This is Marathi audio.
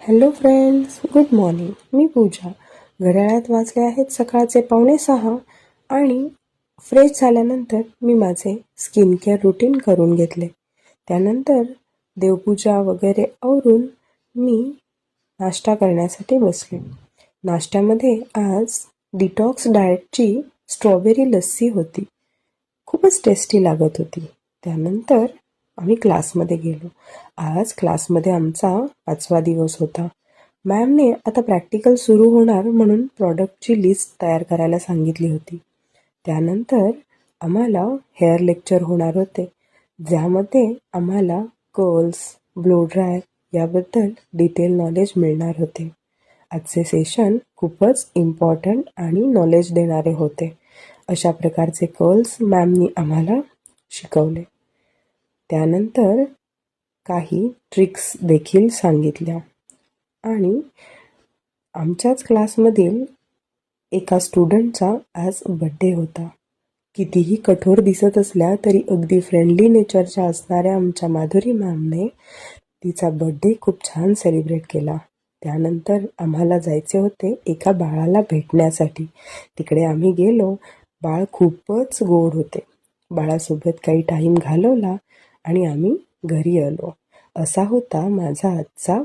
Hello friends, good morning. मी पूजा. घड्याळात वाजले आहेत सकाळचे 5:45 आणि फ्रेश झाल्यानंतर मी माझे स्किन केअर रुटीन करून घेतले. त्यानंतर देवपूजा वगैरे आवरून मी नाश्ता करण्यासाठी बसले. नाश्त्यामध्ये आज डिटॉक्स डाएटची स्ट्रॉबेरी लस्सी होती. खूपच टेस्टी लागत होती. त्यानंतर आम्ही क्लासमध्ये गेलो. आज क्लासमध्ये आमचा 5वा दिवस होता. मॅमने आता प्रॅक्टिकल सुरू होणार म्हणून प्रॉडक्टची लिस्ट तयार करायला सांगितली होती. त्यानंतर आम्हाला हेअर लेक्चर होणार होते, ज्यामध्ये आम्हाला कर्ल्स, ब्लो ड्राय याबद्दल डिटेल नॉलेज मिळणार होते. आजचे सेशन खूपच इम्पॉर्टंट आणि नॉलेज देणारे होते. अशा प्रकारचे कर्ल्स मॅमनी आम्हाला शिकवले. त्यानंतर काही ट्रिक्स देखील सांगितल्या आणि आमच्याच क्लासमधील एका स्टुडंटचा आज बड्डे होता. कितीही कठोर दिसत असल्या तरी अगदी फ्रेंडली नेचरच्या असणाऱ्या आमच्या माधुरी मॅमने तिचा बड्डे खूप छान सेलिब्रेट केला. त्यानंतर आम्हाला जायचे होते एका बाळाला भेटण्यासाठी. तिकडे आम्ही गेलो. बाळ खूपच गोड होते. बाळासोबत काही टाईम घालवला आणि आम्ही घरी आलो. असा होता माझा आजचा